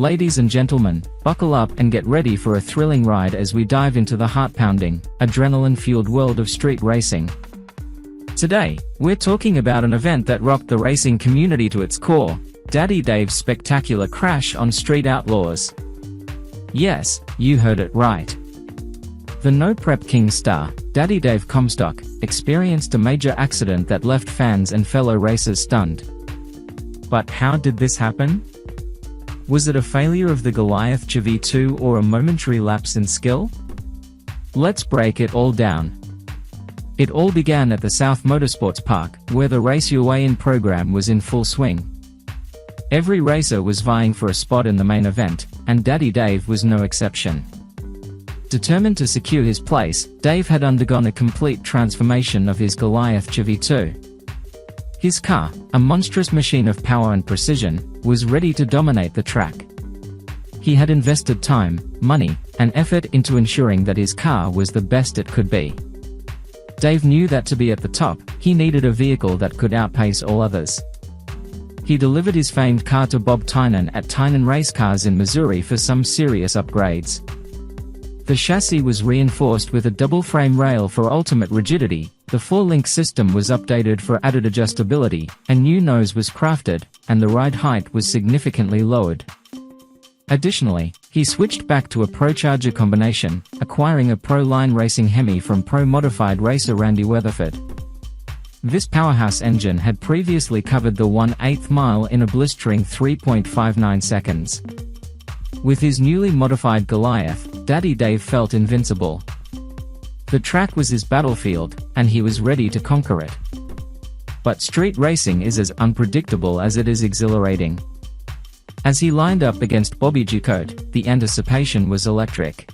Ladies and gentlemen, buckle up and get ready for a thrilling ride as we dive into the heart-pounding, adrenaline-fueled world of street racing. Today, we're talking about an event that rocked the racing community to its core, Daddy Dave's spectacular crash on Street Outlaws. Yes, you heard it right. The No Prep King star, Daddy Dave Comstock, experienced a major accident that left fans and fellow racers stunned. But how did this happen? Was it a failure of the Goliath Chevy II or a momentary lapse in skill? Let's break it all down. It all began at the South Motorsports Park, where the Race Your Way In program was in full swing. Every racer was vying for a spot in the main event, and Daddy Dave was no exception. Determined to secure his place, Dave had undergone a complete transformation of his Goliath Chevy II. His car, a monstrous machine of power and precision, was ready to dominate the track. He had invested time, money, and effort into ensuring that his car was the best it could be. Dave knew that to be at the top, he needed a vehicle that could outpace all others. He delivered his famed car to Bob Tynan at Tynan Race Cars in Missouri for some serious upgrades. The chassis was reinforced with a double-frame rail for ultimate rigidity, the 4-link system was updated for added adjustability, a new nose was crafted, and the ride height was significantly lowered. Additionally, he switched back to a Procharged combination, acquiring a Pro-Line racing Hemi from Pro-Modified racer Randy Weatherford. This powerhouse engine had previously covered the 1/8 mile in a blistering 3.59 seconds. With his newly modified Goliath, Daddy Dave felt invincible. The track was his battlefield, and he was ready to conquer it. But street racing is as unpredictable as it is exhilarating. As he lined up against Bobby Ducote, the anticipation was electric.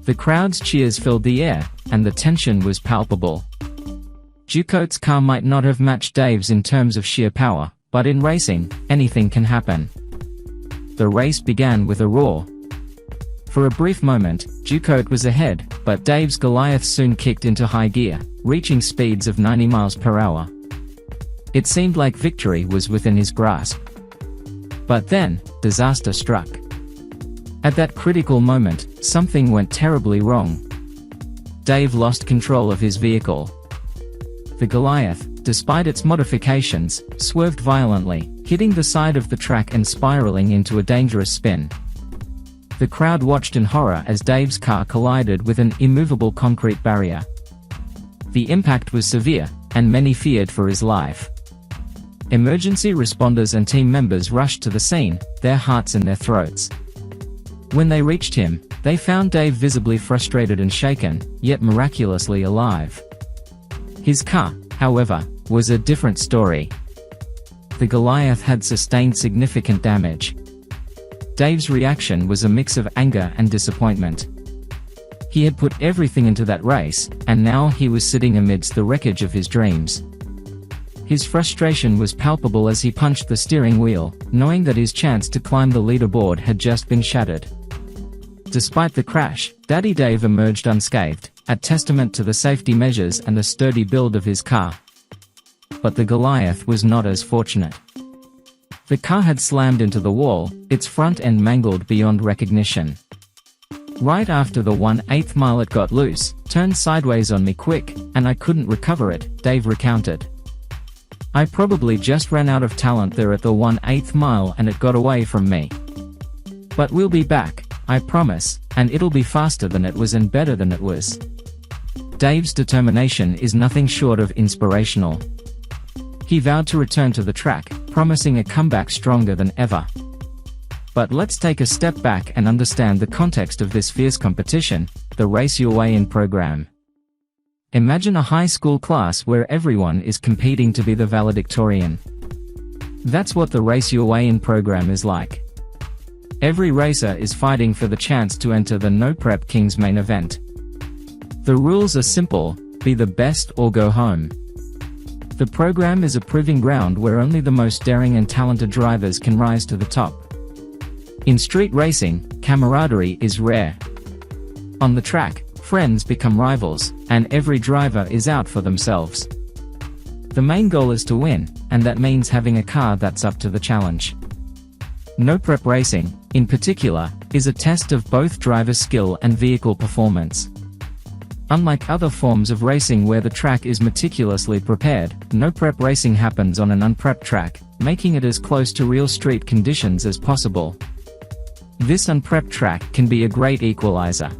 The crowd's cheers filled the air, and the tension was palpable. Ducote's car might not have matched Dave's in terms of sheer power, but in racing, anything can happen. The race began with a roar. For a brief moment, Ducote was ahead, but Dave's Goliath soon kicked into high gear, reaching speeds of 90 miles per hour. It seemed like victory was within his grasp. But then, disaster struck. At that critical moment, something went terribly wrong. Dave lost control of his vehicle. The Goliath, despite its modifications, swerved violently, hitting the side of the track and spiraling into a dangerous spin. The crowd watched in horror as Dave's car collided with an immovable concrete barrier. The impact was severe, and many feared for his life. Emergency responders and team members rushed to the scene, their hearts in their throats. When they reached him, they found Dave visibly frustrated and shaken, yet miraculously alive. His car, however, was a different story. The Goliath had sustained significant damage. Dave's reaction was a mix of anger and disappointment. He had put everything into that race, and now he was sitting amidst the wreckage of his dreams. His frustration was palpable as he punched the steering wheel, knowing that his chance to climb the leaderboard had just been shattered. Despite the crash, Daddy Dave emerged unscathed, a testament to the safety measures and the sturdy build of his car. But the Goliath was not as fortunate. The car had slammed into the wall, its front end mangled beyond recognition. Right after the 1/8 mile it got loose, turned sideways on me quick, and I couldn't recover it, Dave recounted. I probably just ran out of talent there at the 1/8 mile and it got away from me. But we'll be back, I promise, and it'll be faster than it was and better than it was. Dave's determination is nothing short of inspirational. He vowed to return to the track, promising a comeback stronger than ever. But let's take a step back and understand the context of this fierce competition, the Race Your Way In program. Imagine a high school class where everyone is competing to be the valedictorian. That's what the Race Your Way In program is like. Every racer is fighting for the chance to enter the No Prep King's main event. The rules are simple: be the best or go home. The program is a proving ground where only the most daring and talented drivers can rise to the top. In street racing, camaraderie is rare. On the track, friends become rivals, and every driver is out for themselves. The main goal is to win, and that means having a car that's up to the challenge. No prep racing, in particular, is a test of both driver skill and vehicle performance. Unlike other forms of racing where the track is meticulously prepared, no prep racing happens on an unprepped track, making it as close to real street conditions as possible. This unprepped track can be a great equalizer.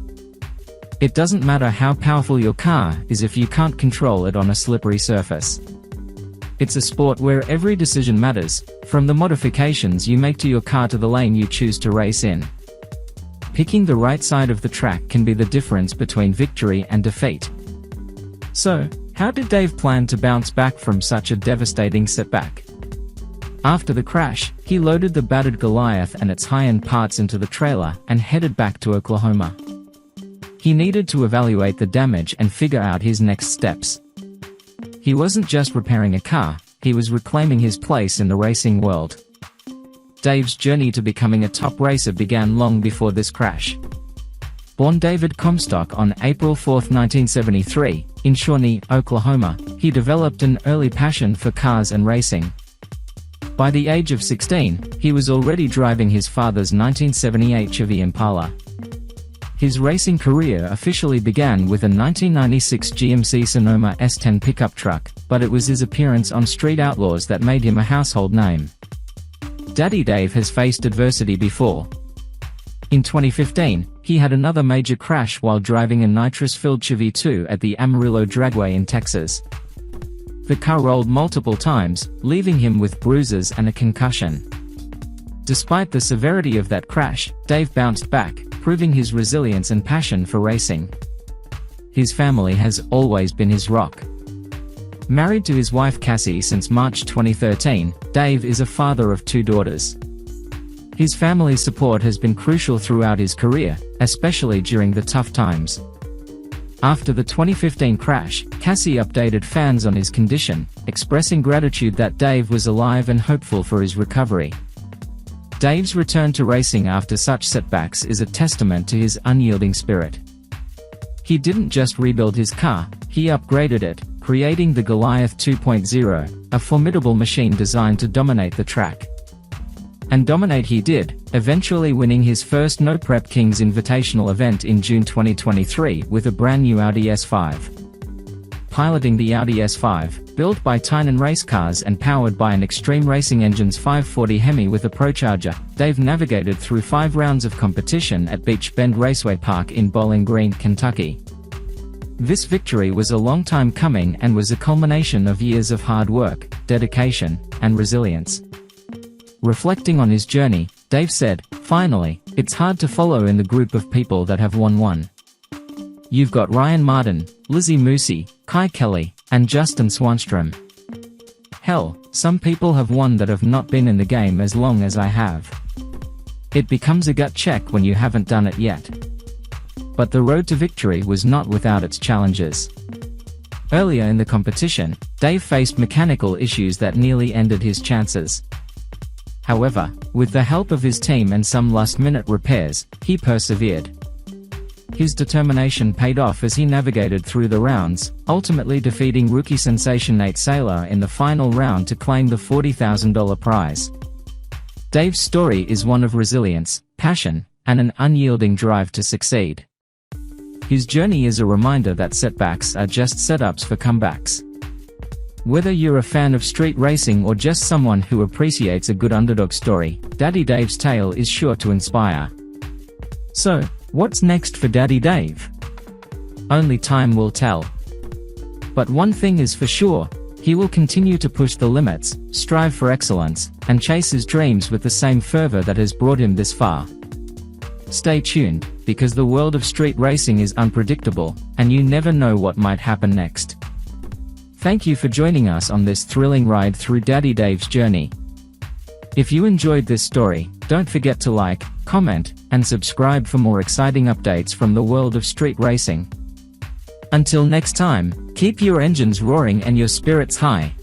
It doesn't matter how powerful your car is if you can't control it on a slippery surface. It's a sport where every decision matters, from the modifications you make to your car to the lane you choose to race in. Picking the right side of the track can be the difference between victory and defeat. So, how did Dave plan to bounce back from such a devastating setback? After the crash, he loaded the battered Goliath and its high-end parts into the trailer and headed back to Oklahoma. He needed to evaluate the damage and figure out his next steps. He wasn't just repairing a car, he was reclaiming his place in the racing world. Dave's journey to becoming a top racer began long before this crash. Born David Comstock on April 4, 1973, in Shawnee, Oklahoma, he developed an early passion for cars and racing. By the age of 16, he was already driving his father's 1978 Chevy Impala. His racing career officially began with a 1996 GMC Sonoma S10 pickup truck, but it was his appearance on Street Outlaws that made him a household name. Daddy Dave has faced adversity before. In 2015, he had another major crash while driving a nitrous-filled Chevy II at the Amarillo Dragway in Texas. The car rolled multiple times, leaving him with bruises and a concussion. Despite the severity of that crash, Dave bounced back, proving his resilience and passion for racing. His family has always been his rock. Married to his wife Cassie since March 2013, Dave is a father of 2 daughters. His family's support has been crucial throughout his career, especially during the tough times. After the 2015 crash, Cassie updated fans on his condition, expressing gratitude that Dave was alive and hopeful for his recovery. Dave's return to racing after such setbacks is a testament to his unyielding spirit. He didn't just rebuild his car, he upgraded it, creating the Goliath 2.0, a formidable machine designed to dominate the track. And dominate he did, eventually winning his first No Prep Kings Invitational event in June 2023 with a brand new Audi S5. Piloting the Audi S5, built by Tynan Race Cars and powered by an Extreme Racing Engine's 540 Hemi with a Procharger, Dave navigated through 5 rounds of competition at Beach Bend Raceway Park in Bowling Green, Kentucky. This victory was a long time coming and was a culmination of years of hard work, dedication, and resilience. Reflecting on his journey, Dave said, "Finally, it's hard to follow in the group of people that have won. You've got Ryan Martin, Lizzie Moosey, Kai Kelly, and Justin Swanstrom. Hell, some people have won that have not been in the game as long as I have. It becomes a gut check when you haven't done it yet." But the road to victory was not without its challenges. Earlier in the competition, Dave faced mechanical issues that nearly ended his chances. However, with the help of his team and some last-minute repairs, he persevered. His determination paid off as he navigated through the rounds, ultimately defeating rookie sensation Nate Saylor in the final round to claim the $40,000 prize. Dave's story is one of resilience, passion, and an unyielding drive to succeed. His journey is a reminder that setbacks are just setups for comebacks. Whether you're a fan of street racing or just someone who appreciates a good underdog story, Daddy Dave's tale is sure to inspire. So, what's next for Daddy Dave? Only time will tell. But one thing is for sure, he will continue to push the limits, strive for excellence, and chase his dreams with the same fervor that has brought him this far. Stay tuned, because the world of street racing is unpredictable, and you never know what might happen next. Thank you for joining us on this thrilling ride through Daddy Dave's journey. If you enjoyed this story, don't forget to like, comment, and subscribe for more exciting updates from the world of street racing. Until next time, keep your engines roaring and your spirits high.